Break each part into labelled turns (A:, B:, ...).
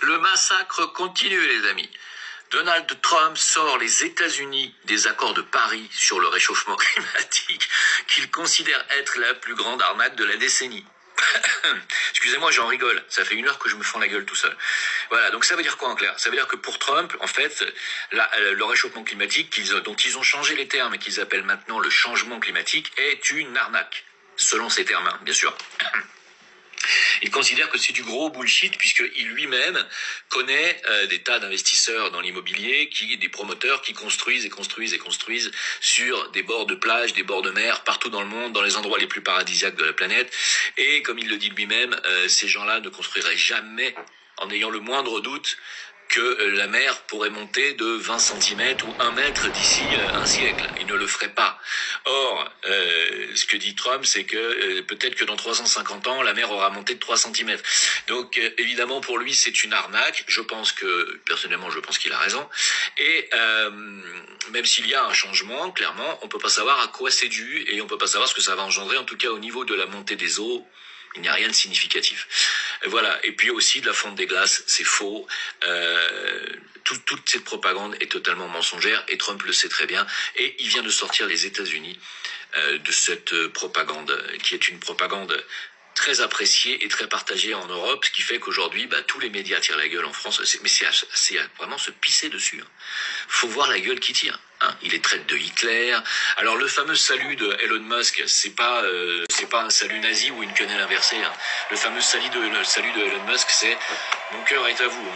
A: Le massacre continue, les amis. Donald Trump sort les États-Unis des accords de Paris sur le réchauffement climatique qu'il considère être la plus grande arnaque de la décennie. Excusez-moi, j'en rigole. Ça fait 1 heure que je me fends la gueule tout seul. Voilà, donc ça veut dire quoi en clair? Ça veut dire que pour Trump, en fait, le réchauffement climatique, dont ils ont changé les termes et qu'ils appellent maintenant le changement climatique, est une arnaque. Selon ces termes, hein, bien sûr. Il considère que c'est du gros bullshit puisqu'il lui-même connaît des tas d'investisseurs dans l'immobilier, des promoteurs qui construisent sur des bords de plage, des bords de mer, partout dans le monde, dans les endroits les plus paradisiaques de la planète. Et comme il le dit lui-même, ces gens-là ne construiraient jamais, en ayant le moindre doute, que la mer pourrait monter de 20 cm ou 1 mètre d'ici un siècle. Il ne le ferait pas. Or, ce que dit Trump, c'est que peut-être que dans 350 ans, la mer aura monté de 3 cm. Donc, évidemment, pour lui, c'est une arnaque. Personnellement, je pense qu'il a raison. Et même s'il y a un changement, clairement, on peut pas savoir à quoi c'est dû et on peut pas savoir ce que ça va engendrer, en tout cas au niveau de la montée des eaux. Il n'y a rien de significatif. Voilà. Et puis aussi de la fonte des glaces, c'est faux. Toute cette propagande est totalement mensongère et Trump le sait très bien. Et il vient de sortir les États-Unis de cette propagande, qui est une propagande très appréciée et très partagée en Europe, ce qui fait qu'aujourd'hui, tous les médias tirent la gueule en France. C'est vraiment se pisser dessus. Faut voir la gueule qui tire. Il les traite de Hitler. Alors le fameux salut de Elon Musk, c'est pas un salut nazi ou une quenelle inversée. Le fameux salut de Elon Musk, c'est mon cœur est à vous.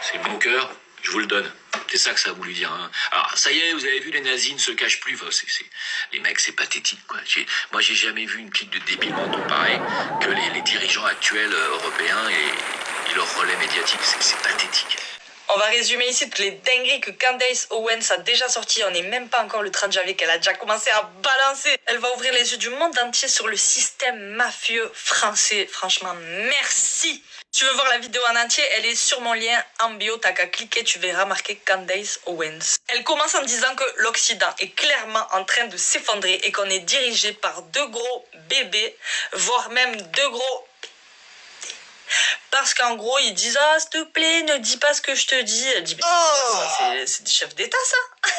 A: C'est mon cœur, je vous le donne. C'est ça que ça a voulu dire. Alors ça y est, vous avez vu, les nazis ne se cachent plus. Enfin, les mecs, c'est pathétique, quoi. Moi, j'ai jamais vu une clique de débiles mentaux pareil que les dirigeants actuels européens et leur relais médiatique. C'est pathétique.
B: On va résumer ici toutes les dingueries que Candace Owens a déjà sorties. On n'est même pas encore le 30 janvier qu'elle a déjà commencé à balancer. Elle va ouvrir les yeux du monde entier sur le système mafieux français. Franchement, merci. Tu veux voir la vidéo en entier? Elle est sur mon lien en bio. T'as qu'à cliquer, tu verras marqué Candace Owens. Elle commence en disant que l'Occident est clairement en train de s'effondrer et qu'on est dirigé par 2 gros bébés, voire même 2 gros... Parce qu'en gros, ils disent « Ah, s'il te plaît, ne dis pas ce que je te dis. » Elle dit « C'est des chefs d'État, ça !»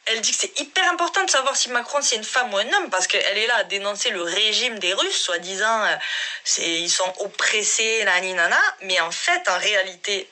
B: Elle dit que c'est hyper important de savoir si Macron c'est une femme ou un homme parce qu'elle est là à dénoncer le régime des Russes, soi-disant ils sont oppressés, nani nana. Mais en fait, en réalité,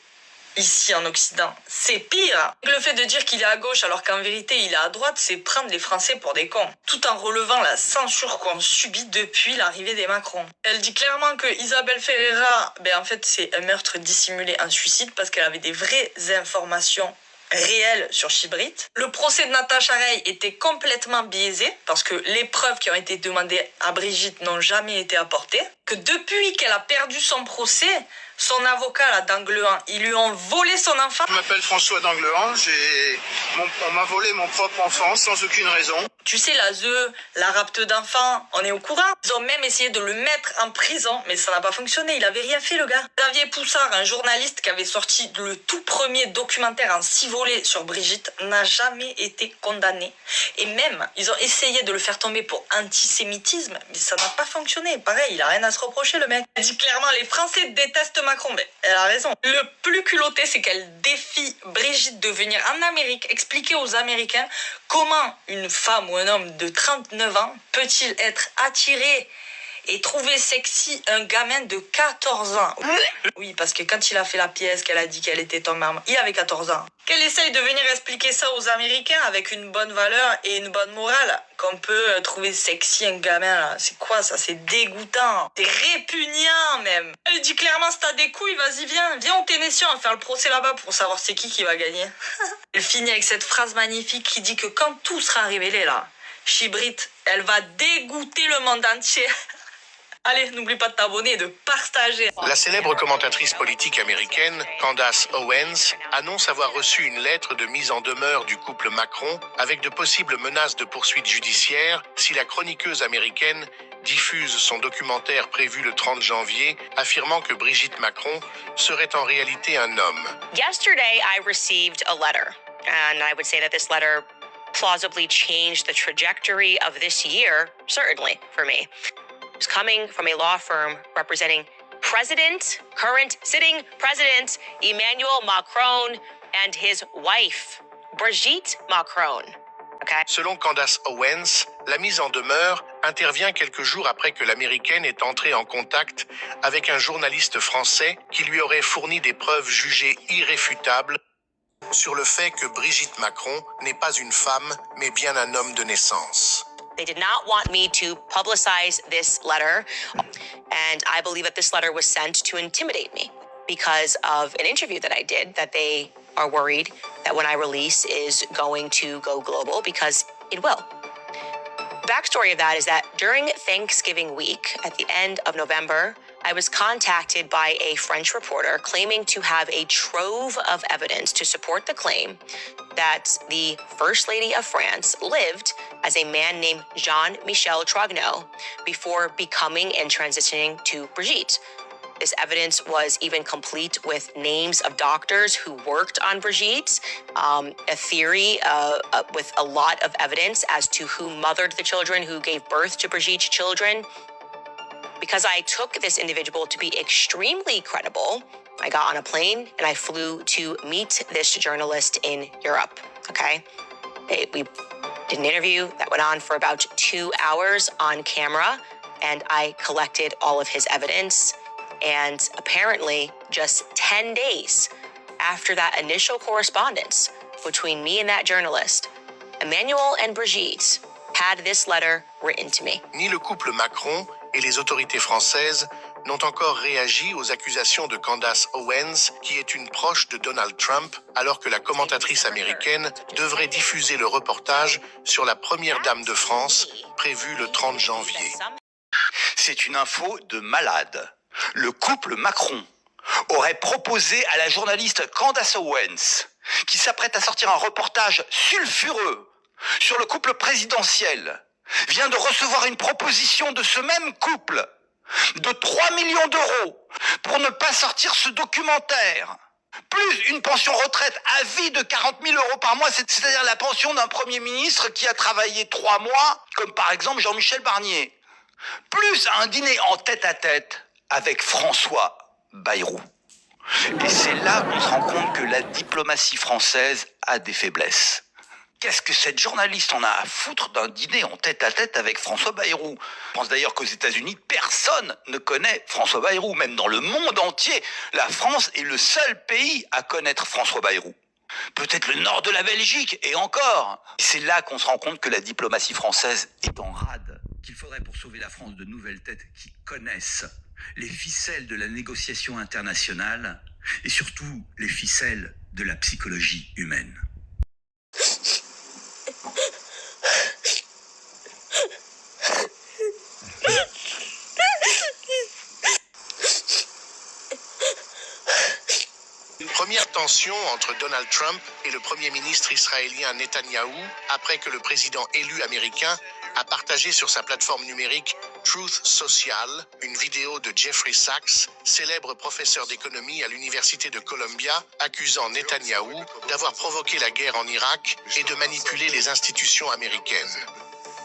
B: ici en Occident, c'est pire. Le fait de dire qu'il est à gauche alors qu'en vérité il est à droite, c'est prendre les Français pour des cons. Tout en relevant la censure qu'on subit depuis l'arrivée des Macron. Elle dit clairement que Isabelle Ferreira, en fait c'est un meurtre dissimulé en suicide parce qu'elle avait des vraies informations réel sur Chibrit. Le procès de Natacha Ray était complètement biaisé parce que les preuves qui ont été demandées à Brigitte n'ont jamais été apportées. Que depuis qu'elle a perdu son procès, son avocat là d'Anglehan, ils lui ont volé son enfant.
C: Je m'appelle François d'Anglehan, on m'a volé mon propre enfant sans aucune raison.
B: Tu sais, la ZEU, la rapte d'enfants, on est au courant. Ils ont même essayé de le mettre en prison, mais ça n'a pas fonctionné, il avait rien fait le gars. Xavier Poussard, un journaliste qui avait sorti le tout premier documentaire en 6 volets sur Brigitte, n'a jamais été condamné. Et même, ils ont essayé de le faire tomber pour antisémitisme, mais ça n'a pas fonctionné. Pareil, il a rien à se reprocher le mec. Elle dit clairement, les Français détestent Macron. Mais elle a raison. Le plus culotté, c'est qu'elle défie Brigitte de venir en Amérique expliquer aux Américains comment une femme ou un homme de 39 ans peut-il être attiré et trouver sexy un gamin de 14 ans. Oui, parce que quand il a fait la pièce, qu'elle a dit qu'elle était tombée amoureux, il avait 14 ans. Qu'elle essaye de venir expliquer ça aux Américains avec une bonne valeur et une bonne morale, qu'on peut trouver sexy un gamin, là. C'est quoi ça? C'est dégoûtant. C'est répugnant, même. Elle dit clairement, si t'as des couilles, vas-y, viens au Tennessee, on va faire le procès là-bas pour savoir c'est qui va gagner. Elle finit avec cette phrase magnifique qui dit que quand tout sera révélé, là, Chibrit, elle va dégoûter le monde entier. Allez, n'oublie pas de t'abonner et de partager.
D: La célèbre commentatrice politique américaine, Candace Owens, annonce avoir reçu une lettre de mise en demeure du couple Macron avec de possibles menaces de poursuites judiciaires si la chroniqueuse américaine diffuse son documentaire prévu le 30 janvier, affirmant que Brigitte Macron serait en réalité un homme.
E: Yesterday, I received a letter, and I would say that this letter plausibly changed the trajectory of this year, certainly for me. It's coming from a law firm representing current sitting president, Emmanuel Macron, and his wife, Brigitte Macron. Okay.
D: Selon Candace Owens, la mise en demeure intervient quelques jours après que l'Américaine est entrée en contact avec un journaliste français qui lui aurait fourni des preuves jugées irréfutables sur le fait que Brigitte Macron n'est pas une femme, mais bien un homme de naissance.
E: They did not want me to publicize this letter, and I believe that this letter was sent to intimidate me because of an interview that I did that they are worried that when I release is going to go global, because it will. The backstory of that is that during Thanksgiving week, at the end of November, I was contacted by a French reporter claiming to have a trove of evidence to support the claim that the First Lady of France lived as a man named Jean-Michel Trogneux before becoming and transitioning to Brigitte. This evidence was even complete with names of doctors who worked on Brigitte, a theory with a lot of evidence as to who mothered the children, who gave birth to Brigitte's children. Because I took this individual to be extremely credible, I got on a plane and I flew to meet this journalist in Europe, okay? We did an interview that went on for about 2 hours on camera, and I collected all of his evidence. And apparently, just 10 days after that initial correspondence between me and that journalist, Emmanuel and Brigitte had this letter written to me.
D: Ni le couple Macron et les autorités françaises n'ont encore réagi aux accusations de Candace Owens, qui est une proche de Donald Trump, alors que la commentatrice américaine devrait diffuser le reportage sur la première dame de France, prévu le 30 janvier.
F: C'est une info de malade. Le couple Macron aurait proposé à la journaliste Candace Owens, qui s'apprête à sortir un reportage sulfureux sur le couple présidentiel, vient de recevoir une proposition de ce même couple de 3 millions d'euros pour ne pas sortir ce documentaire, plus une pension retraite à vie de 40 000 euros par mois, c'est-à-dire la pension d'un Premier ministre qui a travaillé 3 mois, comme par exemple Jean-Michel Barnier, plus un dîner en tête-à-tête avec François Bayrou. Et c'est là qu'on se rend compte que la diplomatie française a des faiblesses. Qu'est-ce que cette journaliste en a à foutre d'un dîner en tête-à-tête avec François Bayrou? Je pense d'ailleurs qu'aux États-Unis, personne ne connaît François Bayrou. Même dans le monde entier, la France est le seul pays à connaître François Bayrou. Peut-être le nord de la Belgique, et encore. C'est là qu'on se rend compte que la diplomatie française est en rade. Qu'il faudrait pour sauver la France de nouvelles têtes qui connaissent les ficelles de la négociation internationale et surtout les ficelles de la psychologie humaine.
D: Première tension entre Donald Trump et le Premier ministre israélien Netanyahou après que le président élu américain a partagé sur sa plateforme numérique Truth Social une vidéo de Jeffrey Sachs, célèbre professeur d'économie à l'université de Columbia, accusant Netanyahou d'avoir provoqué la guerre en Irak et de manipuler les institutions américaines.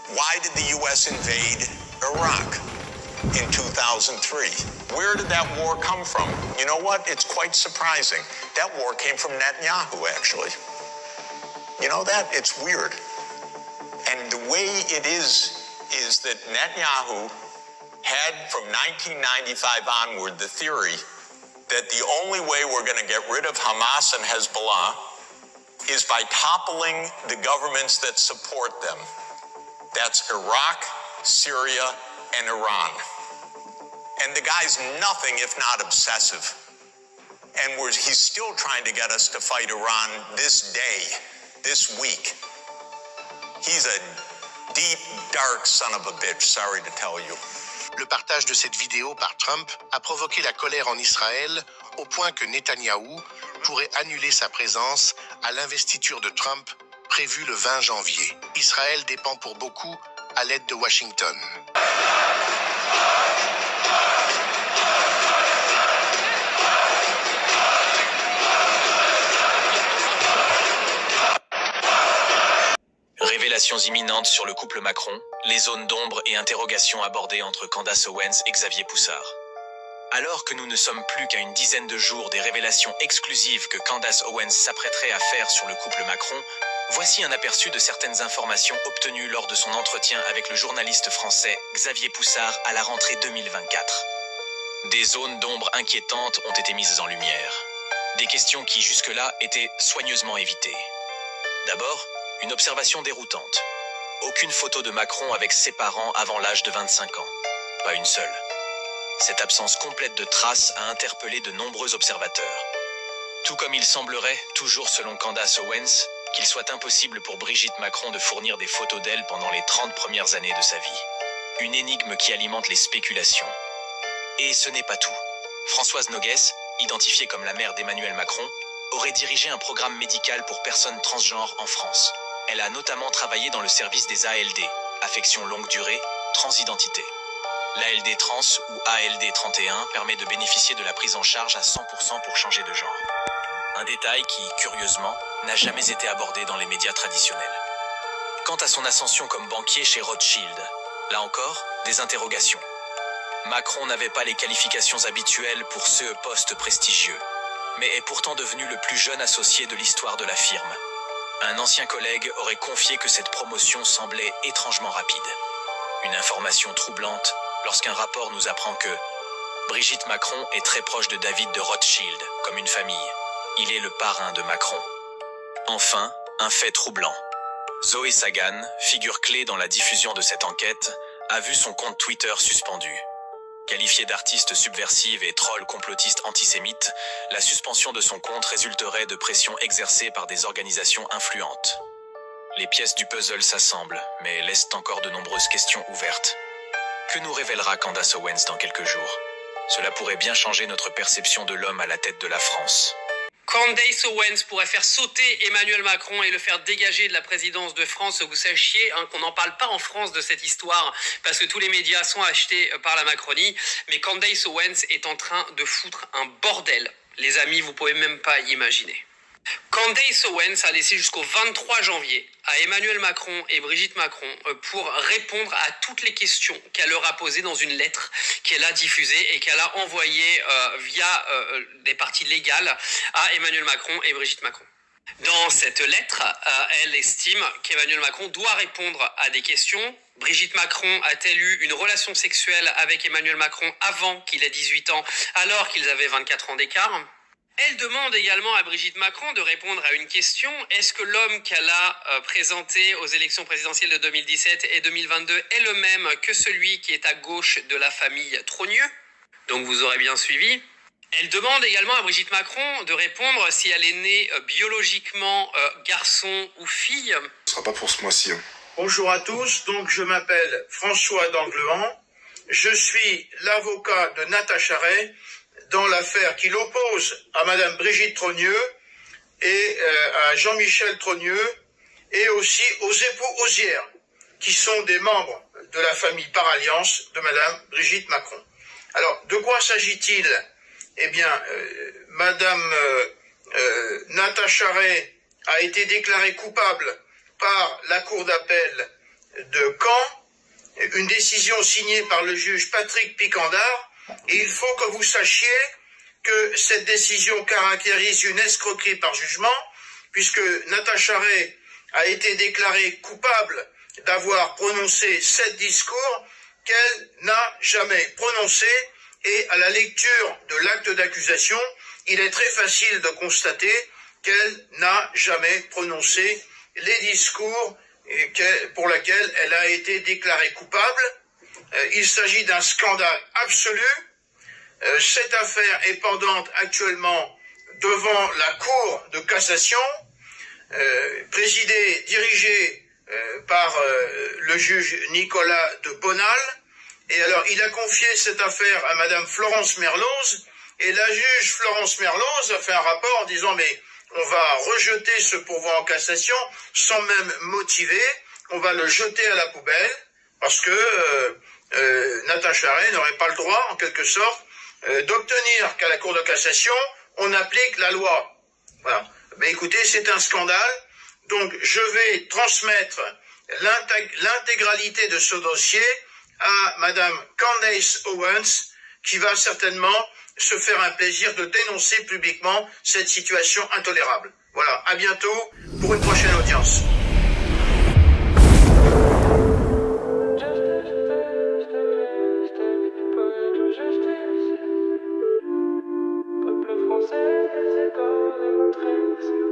G: Why did the U.S. invade Iraq in 2003? Where did that war come from? You know what? It's quite surprising. That war came from Netanyahu, actually. You know that? It's weird. And the way it is that Netanyahu had from 1995 onward the theory that the only way we're going to get rid of Hamas and Hezbollah is by toppling the governments that support them. That's Iraq, Syria, and Iran. And the guy's nothing if not obsessive. And he's still trying to get us to fight Iran this day, this week. He's a deep, dark son of a bitch, sorry to tell you.
D: Le partage de cette vidéo par Trump a provoqué la colère en Israël au point que Netanyahou pourrait annuler sa présence à l'investiture de Trump prévue le 20 janvier. Israël dépend pour beaucoup à l'aide de Washington.
H: Révélations imminentes sur le couple Macron, les zones d'ombre et interrogations abordées entre Candace Owens et Xavier Poussard. Alors que nous ne sommes plus qu'à une dizaine de jours des révélations exclusives que Candace Owens s'apprêterait à faire sur le couple Macron, voici un aperçu de certaines informations obtenues lors de son entretien avec le journaliste français Xavier Poussard à la rentrée 2024. Des zones d'ombre inquiétantes ont été mises en lumière. Des questions qui jusque-là étaient soigneusement évitées. D'abord, une observation déroutante. Aucune photo de Macron avec ses parents avant l'âge de 25 ans. Pas une seule. Cette absence complète de traces a interpellé de nombreux observateurs. Tout comme il semblerait, toujours selon Candace Owens, qu'il soit impossible pour Brigitte Macron de fournir des photos d'elle pendant les 30 premières années de sa vie. Une énigme qui alimente les spéculations. Et ce n'est pas tout. Françoise Noguès, identifiée comme la mère d'Emmanuel Macron, aurait dirigé un programme médical pour personnes transgenres en France. Elle a notamment travaillé dans le service des ALD, affection longue durée, transidentité. L'ALD trans ou ALD 31 permet de bénéficier de la prise en charge à 100% pour changer de genre. Un détail qui, curieusement, n'a jamais été abordé dans les médias traditionnels. Quant à son ascension comme banquier chez Rothschild, là encore, des interrogations. Macron n'avait pas les qualifications habituelles pour ce poste prestigieux, mais est pourtant devenu le plus jeune associé de l'histoire de la firme. Un ancien collègue aurait confié que cette promotion semblait étrangement rapide. Une information troublante lorsqu'un rapport nous apprend que Brigitte Macron est très proche de David de Rothschild, comme une famille. Il est le parrain de Macron. Enfin, un fait troublant. Zoé Sagan, figure clé dans la diffusion de cette enquête, a vu son compte Twitter suspendu. Qualifiée d'artiste subversive et troll complotiste antisémite, la suspension de son compte résulterait de pressions exercées par des organisations influentes. Les pièces du puzzle s'assemblent, mais laissent encore de nombreuses questions ouvertes. Que nous révélera Candace Owens dans quelques jours? Cela pourrait bien changer notre perception de l'homme à la tête de la France.
I: Candace Owens pourrait faire sauter Emmanuel Macron et le faire dégager de la présidence de France. Vous sachiez qu'on n'en parle pas en France de cette histoire parce que tous les médias sont achetés par la Macronie. Mais Candace Owens est en train de foutre un bordel. Les amis, vous pouvez même pas imaginer. Candace Owens a laissé jusqu'au 23 janvier à Emmanuel Macron et Brigitte Macron pour répondre à toutes les questions qu'elle leur a posées dans une lettre qu'elle a diffusée et qu'elle a envoyée via des parties légales à Emmanuel Macron et Brigitte Macron. Dans cette lettre, elle estime qu'Emmanuel Macron doit répondre à des questions. Brigitte Macron a-t-elle eu une relation sexuelle avec Emmanuel Macron avant qu'il ait 18 ans, alors qu'ils avaient 24 ans d'écart ? Elle demande également à Brigitte Macron de répondre à une question. Est-ce que l'homme qu'elle a présenté aux élections présidentielles de 2017 et 2022 est le même que celui qui est à gauche de la famille Trogneux? Donc vous aurez bien suivi. Elle demande également à Brigitte Macron de répondre si elle est née biologiquement garçon ou fille.
C: Ce sera pas pour ce mois-ci. Bonjour à tous, donc je m'appelle François d'Anglehan. Je suis l'avocat de Natacha Ray dans l'affaire qui l'oppose à Madame Brigitte Trogneux et à Jean-Michel Trogneux et aussi aux époux Ozière, qui sont des membres de la famille par alliance de Madame Brigitte Macron. Alors, de quoi s'agit-il? Eh bien, Madame Natacha Ray a été déclarée coupable par la Cour d'appel de Caen, une décision signée par le juge Patrick Picandard. Et il faut que vous sachiez que cette décision caractérise une escroquerie par jugement, puisque Natacha Ray a été déclarée coupable d'avoir prononcé 7 discours qu'elle n'a jamais prononcés. Et à la lecture de l'acte d'accusation, il est très facile de constater qu'elle n'a jamais prononcé les discours pour lesquels elle a été déclarée coupable. Il s'agit d'un scandale absolu. Cette affaire est pendante actuellement devant la Cour de cassation, dirigée par le juge Nicolas de Bonal. Et alors, il a confié cette affaire à Madame Florence Merloz, et la juge Florence Merloz a fait un rapport en disant « mais on va rejeter ce pourvoi en cassation sans même motiver, on va le jeter à la poubelle, parce que Natacha Ray n'aurait pas le droit, en quelque sorte, d'obtenir qu'à la Cour de cassation, on applique la loi. » Voilà. Mais écoutez, c'est un scandale, donc je vais transmettre l'intégralité de ce dossier à Madame Candace Owens, qui va certainement se faire un plaisir de dénoncer publiquement cette situation intolérable. Voilà, à bientôt pour une prochaine audience.
J: Peuple français, c'est comme les montrées.